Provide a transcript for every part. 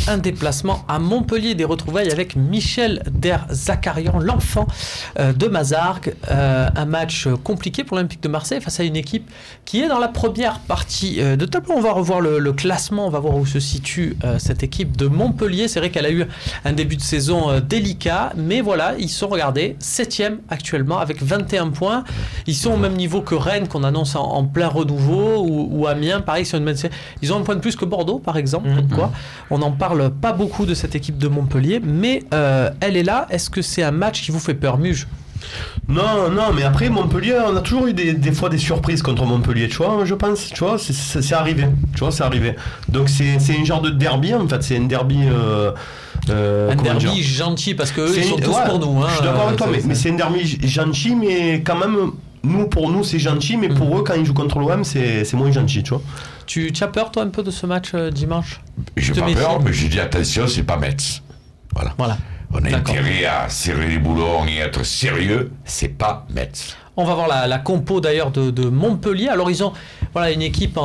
un déplacement à Montpellier, des retrouvailles avec Michel Derzakarian, l'enfant de Mazargues. Un match compliqué pour l'Olympique de Marseille face à une équipe qui est dans la première partie de tableau. On va revoir le classement, on va voir où se situe cette équipe de Montpellier. C'est vrai qu'elle a eu un début de saison délicat, mais voilà, ils sont, regardez, 7e actuellement avec 21 points. Ils sont au même niveau que Rennes, qu'on annonce en plein renouveau, ou Amiens, pareil, ils ont un point de plus que Bordeaux, par exemple. Quoi. On n'en parle pas beaucoup de cette équipe de Montpellier, mais elle est là. Est-ce que c'est un match qui vous fait peur, Muge? Non, mais après Montpellier, on a toujours eu des fois des surprises contre Montpellier, tu vois, je pense, tu vois, c'est arrivé, tu vois, c'est arrivé. Donc c'est un genre de derby, en fait, c'est un derby... un derby gentil, parce qu'eux, ils sont tous pour nous. Hein, je suis d'accord avec toi, mais c'est un derby gentil, mais quand même, pour nous, c'est gentil, mais pour eux, quand ils jouent contre l'OM, c'est moins gentil, tu vois. Tu as peur, toi, un peu de ce match dimanche? J'ai pas peur, mais j'ai dit attention, c'est pas Metz. Voilà. On a intérêt à serrer les boulons et être sérieux, c'est pas Metz. On va voir la compo d'ailleurs de Montpellier. Alors ils ont une équipe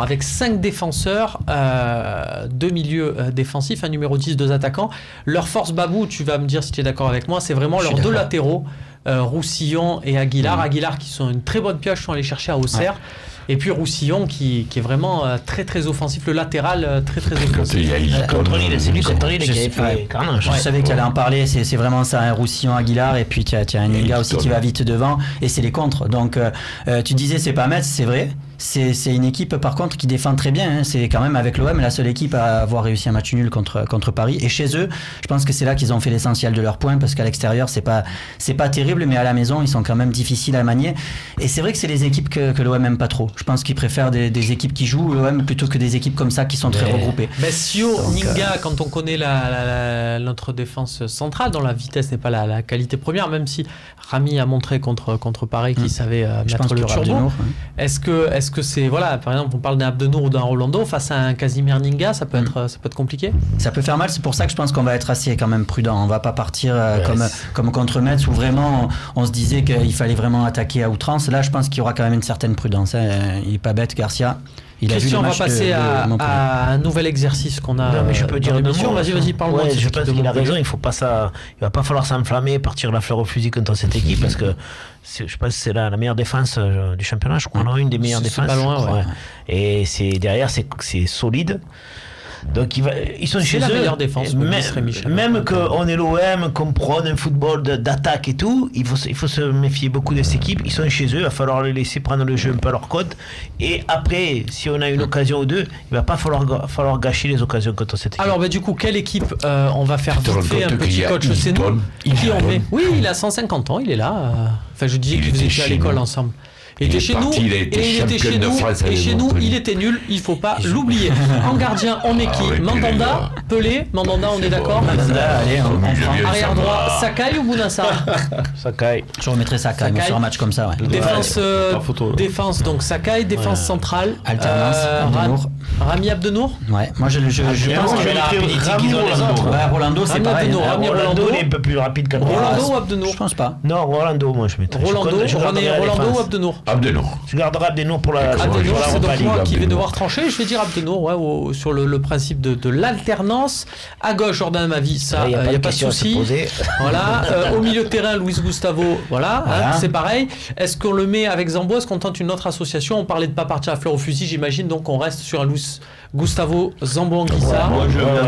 avec 5 défenseurs, 2 milieux défensifs, un numéro 10, 2 attaquants. Leur force, Babou, tu vas me dire si tu es d'accord avec moi, c'est vraiment leurs 2 latéraux, Roussillon et Aguilar. Aguilar qui sont une très bonne pioche, sont allés chercher à Auxerre. Ouais. Et puis Roussillon qui est vraiment très très offensif, le latéral très très offensif. C'est lui contre Lille qui avait fait carnage. Je savais que tu allais en parler, c'est vraiment ça, un Roussillon, Aguilar, et puis tu as un Ninga aussi qui va vite devant, et c'est les contres. Donc tu disais c'est pas Metz, c'est vrai. C'est une équipe par contre qui défend très bien, hein. C'est quand même avec l'OM la seule équipe à avoir réussi un match nul contre Paris, et chez eux je pense que c'est là qu'ils ont fait l'essentiel de leurs points, parce qu'à l'extérieur c'est pas terrible, mais à la maison ils sont quand même difficiles à manier, et c'est vrai que c'est les équipes que l'OM aime pas trop. Je pense qu'ils préfèrent des équipes qui jouent l'OM plutôt que des équipes comme ça qui sont très regroupées. Sio, Ninga, quand on connaît notre défense centrale, dont la vitesse n'est pas la qualité première, même si Rami a montré contre Paris qu'il savait mettre le turbo. Est-ce que c'est, voilà, par exemple, on parle d'un Abdenour ou d'un Rolando face à un Casimir Ninga, ça peut être compliqué. Ça peut faire mal, c'est pour ça que je pense qu'on va être assez quand même prudent. On va pas partir comme contre Metz où vraiment on se disait qu'il fallait vraiment attaquer à outrance. Là, je pense qu'il y aura quand même une certaine prudence. Il est pas bête, Garcia. Christian, on va passer à un nouvel exercice qu'on a. Non, mais je peux dire une mission. Vas-y, parle-moi. Je pense qu'il a raison. Il va pas falloir s'enflammer, partir la fleur au fusil contre cette équipe, parce que je pense que c'est la meilleure défense du championnat. Je crois qu'on a une des meilleures défenses. Pas loin, ouais. Et derrière, c'est solide. Donc ils sont chez eux. C'est la meilleure défense. Même qu'on est l'OM, qu'on prône un football d'attaque et tout, il faut se méfier beaucoup de cette équipe. Ils sont chez eux, il va falloir les laisser prendre le jeu un peu à leur code. Et après, si on a une occasion ou deux, il va pas falloir gâcher les occasions contre cette équipe. Alors du coup, quelle équipe on va faire vite fait un petit coach, c'est nous qui on met. Oui, il a 150 ans, il est là. Enfin, je disais que vous étiez à l'école ensemble. Il était chez nous, et chez nous, il était nul, il ne faut pas l'oublier. En gardien, on met qui? Mandanda, Pelé, Mandanda, on est d'accord? Allez, on prend. Arrière droit, Sakai ou Bounassar? Sakai. Je remettrai Sakai sur un match comme ça. Ouais. Défense, donc Sakai, défense centrale. Alternance, Abdenour. Rami Abdenour? Ouais, moi je pense que la rapidité qu'ils ont les autres. Rolando, c'est pareil. Rolando, il est un peu plus rapide que Rolando ou Abdenour? Je pense pas. Non, Rolando, moi je mettrais. Rolando ou Abdenour? Abdenour. Je garderai Abdenour pour la Abdenour, c'est donc moi qui vais devoir trancher. Je vais dire Abdenour, sur le principe de l'alternance. À gauche, Jordan Amavi, ça, il n'y a pas de souci. Voilà. Au milieu de terrain, Luis Gustavo, voilà. Hein, c'est pareil. Est-ce qu'on le met avec Zambo? Est-ce qu'on tente une autre association? On parlait de pas partir à fleur au fusil, j'imagine, donc on reste sur un Luis Gustavo, Zambo, Anguissa.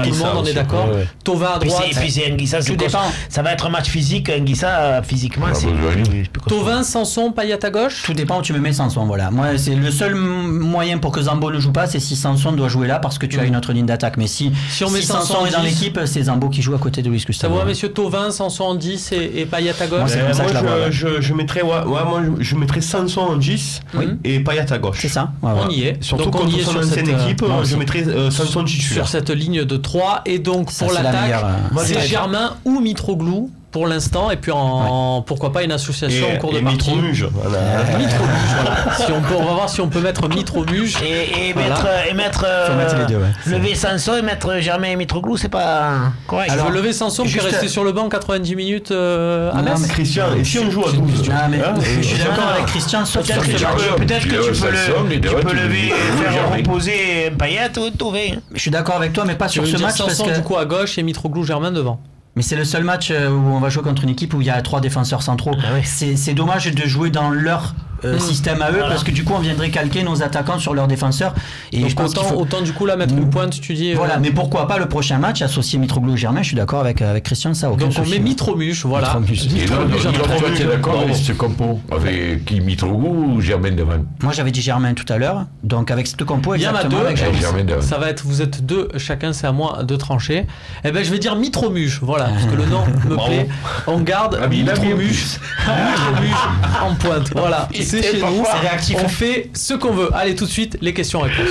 Tout le monde en est d'accord. Thauvin à droite. Et puis c'est Anguissa, ça va être un match physique. Anguissa, physiquement, c'est. Thauvin, Sanson, Payet à gauche. Tout dépend où tu me mets Sanson, voilà. Moi, c'est le seul moyen pour que Zambo ne joue pas, c'est si Sanson doit jouer là parce que tu as une autre ligne d'attaque. Mais si on met Sanson est dans l'équipe, c'est Zambo qui joue à côté de Luis Gustavo. Ça va, messieurs, Thauvin, Sanson en 10 et Payet à gauche. Moi, c'est comme ça que je mettrais Sanson en 10 et Payet à gauche. C'est ça. On y est. Surtout contre son ancienne équipe, je mettrais Sanson titulaire. Sur cette ligne de 3. Et donc, pour l'attaque, c'est Germain ou Mitroglou. pour l'instant, et puis pourquoi pas une association en cours de partie. Mitromuge. Voilà. On va voir si on peut mettre Mitromuge. Et mettre les deux, lever Sanson et mettre Germain et Mitroglou, c'est pas correct. Alors, lever Sanson qui est resté sur le banc 90 minutes à Metz. Christian, et si on joue à 12 je suis d'accord avec Christian, sauf peut-être que tu peux lever, faire reposer Payet ou Touré. Je suis d'accord avec toi, mais pas sur ce match. Sanson du coup à gauche et Mitroglou Germain devant. Mais c'est le seul match où on va jouer contre une équipe où il y a 3 défenseurs centraux. C'est dommage de jouer dans leur système à eux, parce que du coup on viendrait calquer nos attaquants sur leurs défenseurs. Et donc je pense autant du coup là mettre une pointe, tu dis. Voilà, mais pourquoi pas le prochain match associer Mitroglou et Germain. Je suis d'accord avec Christian, ça aucun donc souci. on met Mitromuge, voilà. Et toi tu es d'accord avec ce compo avec qui, Mitroglou ou Germain devant? Moi j'avais dit Germain tout à l'heure, donc avec cette compo exactement avec Germain devant. Ça va être, vous êtes deux, chacun c'est à moi de trancher. Eh ben je vais dire Mitromuge, voilà, parce que le nom me plaît. On garde Mitromuge en pointe. Voilà, c'est chez nous. On fait ce qu'on veut. Allez, tout de suite, les questions-réponses.